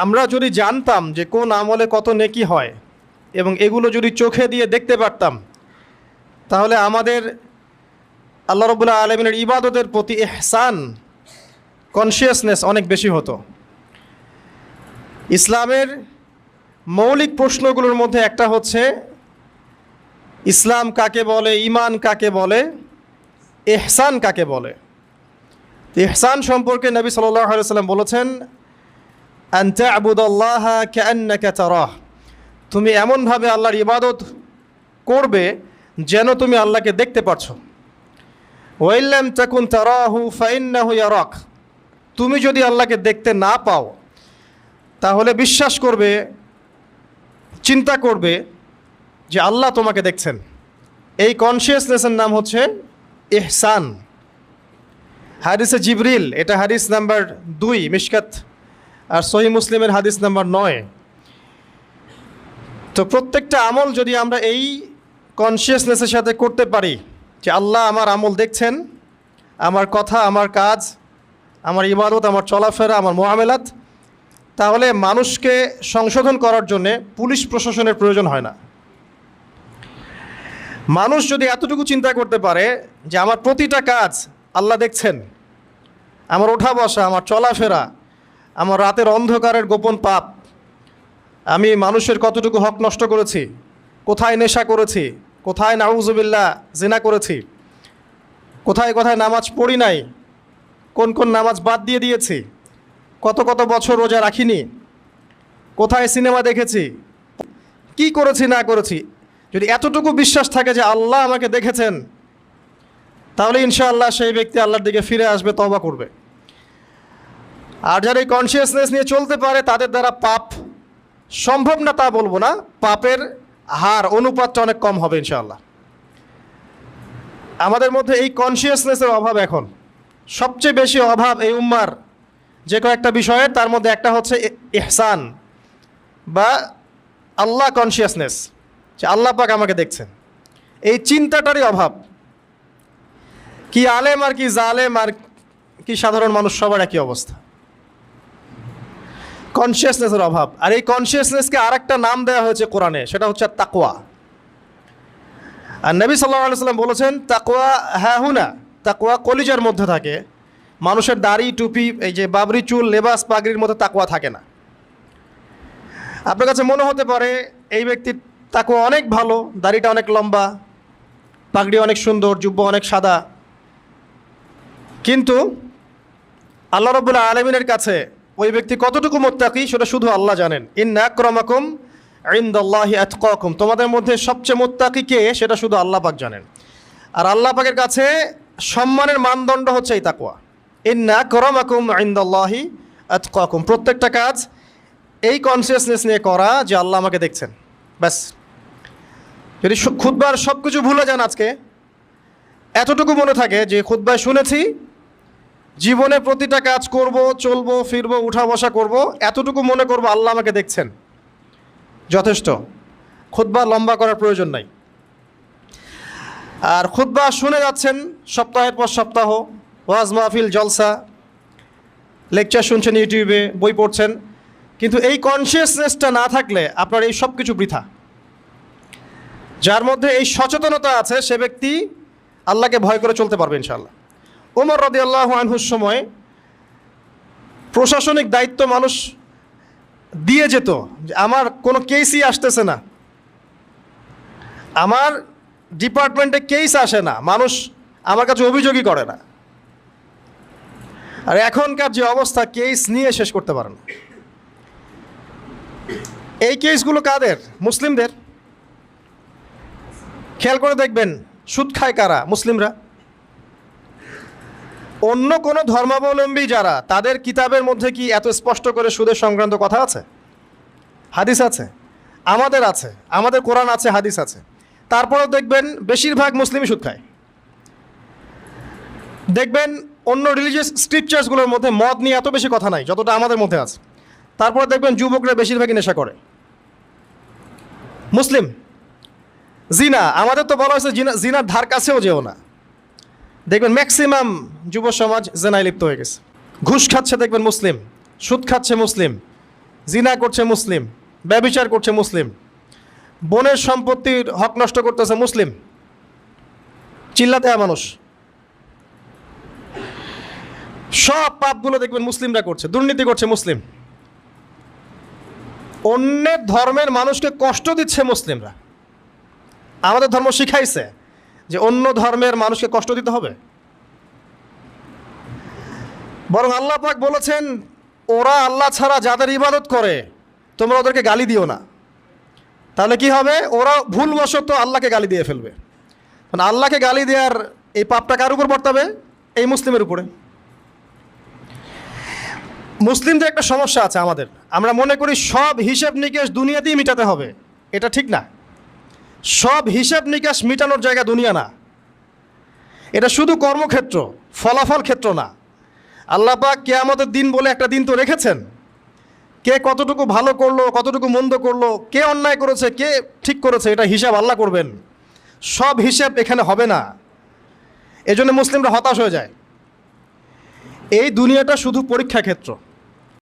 আমরা যদি জানতাম যে কোন আমলে কত নেকি হয় এবং এগুলো যদি চোখে দিয়ে দেখতে পারতাম, তাহলে আমাদের আল্লাহ রাব্বুল আলামিনের ইবাদতের প্রতি ইহসান, কনসিয়াসনেস অনেক বেশি হতো। ইসলামের মৌলিক প্রশ্নগুলোর মধ্যে একটা হচ্ছে ইসলাম কাকে বলে, ঈমান কাকে বলে, ইহসান কাকে বলে। ইহসান সম্পর্কে নবী সাল্লাল্লাহু আলাইহি ওয়াসাল্লাম বলেছেন, আন তা'বুদাল্লাহা কাআন্নাকা তারাহ, তুমি এমনভাবে আল্লাহর ইবাদত করবে যেন তুমি আল্লাহকে দেখতে পারছো। ওয়া ইল্লাম তাকুন তারাহু ফাইন্নাহু ইয়ারাক, তুমি যদি আল্লাহকে দেখতে না পাও তাহলে বিশ্বাস করবে, চিন্তা করবে যে আল্লাহ তোমাকে দেখছেন। এই কনসিয়াসনেসের নাম হচ্ছে ইহসান। হাদিসে জিবরিল, এটা হাদিস নাম্বার 2 মিশকাত আর সহিহ মুসলিমের হাদিস নাম্বার 9। তো প্রত্যেকটা আমল যদি আমরা এই কনসিয়াসনেসের সাথে করতে পারি যে আল্লাহ আমার আমল দেখছেন, আমার কথা, আমার কাজ, আমার ইবাদত, আমার চলাফেরা, আমার মুআমালাত, তাহলে মানুষকে সংশোধন করার জন্যে পুলিশ প্রশাসনের প্রয়োজন হয় না। মানুষ যদি এতটুকু চিন্তা করতে পারে যে আমার প্রতিটা কাজ আল্লাহ দেখছেন, আমার ওঠা বসা, আমার চলাফেরা, আমার রাতের অন্ধকারের গোপন পাপ, আমি মানুষের কতটুকু হক নষ্ট করেছি, কোথায় নেশা করেছি, কোথায় নাউজুবিল্লাহ জিনা করেছি, কোথায় কোথায় নামাজ পড়ি নাই, কোন কোন নামাজ বাদ দিয়ে দিয়েছি, কত কত বছর রোজা রাখিনি, কোথায় সিনেমা দেখেছি, কি করেছি না করেছি, যদি এতটুকু বিশ্বাস থাকে যে আল্লাহ আমাকে দেখেছেন, তাহলে ইনশাআল্লাহ সেই ব্যক্তি আল্লাহর দিকে ফিরে আসবে, তওবা করবে। আর যারা এই কনসিয়াসনেস নিয়ে চলতে পারে তাদের দ্বারা পাপ সম্ভব না তা বলবো না, পাপের হার, অনুপাতটা অনেক কম হবে ইনশাআল্লাহ। আমাদের মধ্যে এই কনসিয়াসনেসের অভাব এখন সবচেয়ে বেশি অভাব এই উম্মার যে কয়েকটা বিষয়ের, তার মধ্যে একটা হচ্ছে ইহসান বা আল্লাহ কনসিয়াসনেস, যে আল্লাহ পাক আমাকে দেখছেন। এই চিন্তাটারই অভাব। কি আলেম আর কি জালেম আর কি সাধারণ মানুষ, সবার একই অবস্থা, কনসিয়াসনেসের অভাব। আর এই কনসিয়াসনেসকে আরেকটা নাম দেওয়া হয়েছে কোরআনে, সেটা হচ্ছে তাকওয়া। আর নবী সাল্লাল্লাহু আলাইহি ওয়াসাল্লাম বলেছেন, তাকওয়া হাহুনা, তাকওয়া কলিজার মধ্যে থাকে। মানুষের দাড়ি, টুপি, এই যে বাবরি চুল, লেবাস, পাগড়ির মধ্যে তাকওয়া থাকে না। আপনার কাছে মনে হতে পারে এই ব্যক্তির তাকওয়া অনেক ভালো, দাড়িটা অনেক লম্বা, পাগড়ি অনেক সুন্দর, জুব্বা অনেক সাদা, কিন্তু আল্লাহ রাব্বুল আলামিনের কাছে ওই ব্যক্তি কতটুকু মুত্তাকি সেটা শুধু আল্লাহ জানেন। ইন্না আকরামাকুম ইনদাল্লাহি আতকাকুম, তোমাদের মধ্যে সবচেয়ে মুত্তাকি কে সেটা শুধু আল্লাহ পাক জানেন। আর আল্লাহ পাকের কাছে সম্মানের মানদণ্ড হচ্ছে এই তাকওয়া। ইন্না আকরামাকুম ইনদাল্লাহি আতকাকুম, প্রত্যেকটা কাজ এই কনসিয়াসনেস নিয়ে করা যে আল্লাহ আমাকে দেখছেন, ব্যাস। যদি খুতবার সব কিছু ভুলে যান, আজকে এতটুকু মনে থাকে যে খুতবায় শুনেছি, জীবনে প্রতিটা কাজ করব, চলবো, ফিরবো, উঠা বসা করব, এতটুকু মনে করব আল্লাহ আমাকে দেখছেন, যথেষ্ট। খুতবা লম্বা করার প্রয়োজন নাই। আর খুতবা শুনে যাচ্ছেন সপ্তাহের পর সপ্তাহ, ওয়াজ মাহফিল, জলসা, লেকচার শুনছেন ইউটিউবে, বই পড়ছেন, কিন্তু এই কনসিয়াসনেসটা না থাকলে আপনার এই সব কিছু বৃথা। যার মধ্যে এই সচেতনতা আছে সে ব্যক্তি আল্লাহকে ভয় করে চলতে পারবে ইনশাআল্লাহ। ওমর রাদিয়াল্লাহু আনহুর সময় প্রশাসনিক দায়িত্ব মানুষ দিয়ে যেত, যে আমার কোনো কেসই আসতেছে না, আমার ডিপার্টমেন্টে কেস আসে না, মানুষ আমার কাছে অভিযোগই করে না। আর এখনকার যে অবস্থা, কেস নিয়ে শেষ করতে পারে না। এই কেসগুলো কাদের? মুসলিমদের। খেয়াল করে দেখবেন, সুদ খায় কারা? মুসলিমরা। অন্য কোনো ধর্মাবলম্বী যারা, তাদের কিতাবের মধ্যে কি এত স্পষ্ট করে সুদের সংক্রান্ত কথা আছে? হাদিস আছে? আমাদের আছে, আমাদের কোরআন আছে, হাদিস আছে। তারপরেও দেখবেন বেশিরভাগ মুসলিমই সুদ খায়। দেখবেন অন্য রিলিজিয়াস স্ক্রিপচার্সগুলোর মধ্যে মদ নিয়ে এত বেশি কথা নাই যতটা আমাদের মধ্যে আছে। তারপরে দেখবেন যুবকরা বেশিরভাগই নেশা করে। মুসলিম। জিনা, আমাদের তো বলা হয়েছে জিনার ধার কাছেও যেও না। দেখবেন ম্যাক্সিমাম যুব সমাজ জেনায় লিপ্ত হয়ে গেছে। ঘুষ খাচ্ছে দেখবেন মুসলিম, সুদ খাচ্ছে মুসলিম, জিনা করছে মুসলিম, ব্যভিচার করছে মুসলিম, বোনের সম্পত্তির হক নষ্ট করতেছে মুসলিম, চিল্লাতে হয় মানুষ। সব পাপগুলো দেখবেন মুসলিমরা করছে, দুর্নীতি করছে মুসলিম, অন্যের ধর্মের মানুষকে কষ্ট দিচ্ছে মুসলিমরা। আমাদের ধর্ম শিখাইছে যে অন্য ধর্মের মানুষকে কষ্ট দিতে হবে, বরং আল্লাহ পাক বলেছেন ওরা আল্লাহ ছাড়া যাদের ইবাদত করে তোমরা ওদেরকে গালি দিও না। তাহলে কি হবে? ওরা ভুলবশত আল্লাহকে গালি দিয়ে ফেলবে। মানে আল্লাহকে গালি দেওয়ার এই পাপটা কার উপর বর্তাবে? এই মুসলিমের উপরে। মুসলিমদের একটা সমস্যা আছে আমাদের, আমরা মনে করি সব হিসাব নিকাশ দুনিয়াতেই মিটাতে হবে। এটা ঠিক না। সব হিসাব নিকাশ মিটানোর জায়গা দুনিয়া না, এটা শুধু কর্মক্ষেত্র, ফলাফল ক্ষেত্র না। আল্লাহ পাক কিয়ামতের দিন বলে একটা দিন তো রেখেছেন, কে কতটুকু ভালো করলো, কতটুকু মন্দ করলো, কে অন্যায় করেছে, কে ঠিক করেছে, এটা হিসাব আল্লাহ করবেন। সব হিসাব এখানে হবে না, এজন্য মুসলিমরা হতাশ হয়ে যায়। এই দুনিয়াটা শুধু পরীক্ষা ক্ষেত্র।